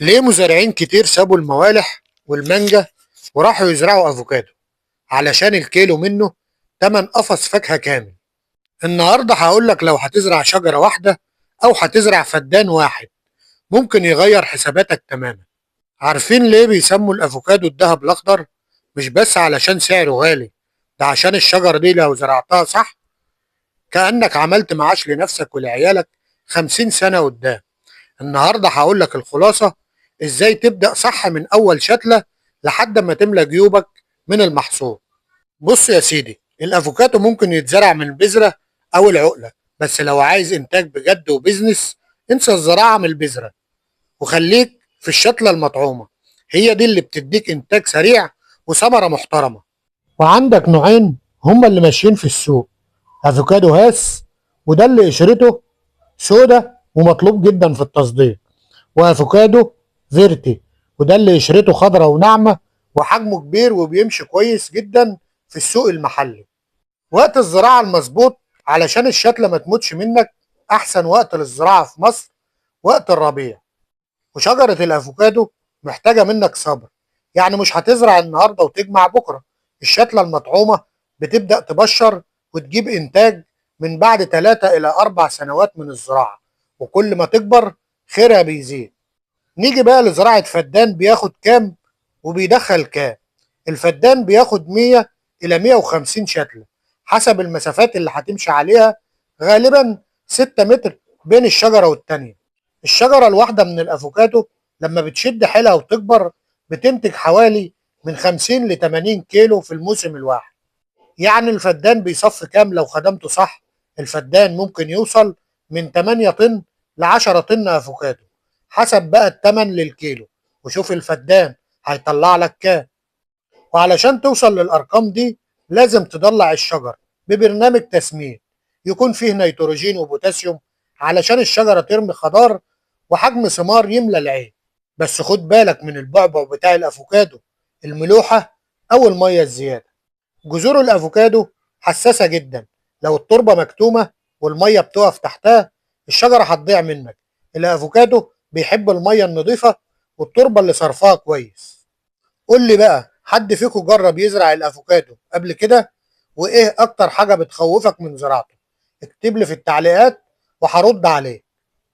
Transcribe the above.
ليه مزارعين كتير سابوا الموالح والمانجا وراحوا يزرعوا افوكادو؟ علشان الكيلو منه تمن قفص فاكهة كامل. النهاردة هقول لك لو هتزرع شجرة واحدة او هتزرع فدان واحد ممكن يغير حساباتك تماما. عارفين ليه بيسموا الافوكادو الدهب الاخضر؟ مش بس علشان سعره غالي، ده عشان الشجرة دي لو زرعتها صح كأنك عملت معاش لنفسك ولعيالك 50 سنة قدام. النهارده هقول لك الخلاصة، ازاي تبدأ صح من اول شتلة لحد ما تملى جيوبك من المحصول. بص يا سيدي، الافوكاتو ممكن يتزرع من البذرة او العقلة، بس لو عايز انتاج بجد وبزنس انسى الزراعة من البذرة وخليك في الشتلة المطعومة، هي دي اللي بتديك انتاج سريع وثمرة محترمة. وعندك نوعين هما اللي ماشيين في السوق، افوكادو هاس وده اللي قشرته سودا ومطلوب جدا في التصدير، وافوكادو فيرتي وده اللي قشرته خضراء وناعمه وحجمه كبير وبيمشي كويس جدا في السوق المحلي. وقت الزراعه المظبوط علشان الشتله ما تموتش منك، احسن وقت للزراعه في مصر وقت الربيع. وشجره الافوكادو محتاجه منك صبر، يعني مش هتزرع النهارده وتجمع بكره. الشتله المطعومه بتبدا تبشر وتجيب انتاج من بعد 3 إلى 4 سنوات من الزراعه، وكل ما تكبر خيرها بيزيد. نيجي بقى لزراعة فدان بياخد كام وبيدخل كام. الفدان بياخد 100 إلى 150 شتلة حسب المسافات اللي هتمشي عليها، غالبا 6 متر بين الشجرة والتانية. الشجرة الواحدة من الأفوكادو لما بتشد حيلها وتكبر بتنتج حوالي من 50 ل 80 كيلو في الموسم الواحد. يعني الفدان بيصف كام لو خدمته صح؟ الفدان ممكن يوصل من 8 طن ل 10 طن افوكادو، حسب بقى التمن للكيلو، وشوف الفدان هيطلع لك كام. وعلشان توصل للارقام دي لازم تضلع الشجر ببرنامج تسميد يكون فيه نيتروجين وبوتاسيوم علشان الشجرة ترمي خضار وحجم ثمار يملى العين. بس خد بالك من البعبع بتاع الافوكادو، الملوحة او المية الزيادة. جذور الافوكادو حساسه جدا، لو التربه مكتومه والميه بتقف تحتها الشجره هتضيع منك. الافوكادو بيحب الميه النظيفه والتربه اللي صرفها كويس. قول لي بقى، حد فيكم جرب يزرع الافوكادو قبل كده؟ وايه اكتر حاجه بتخوفك من زراعته؟ اكتب لي في التعليقات وهرد عليك.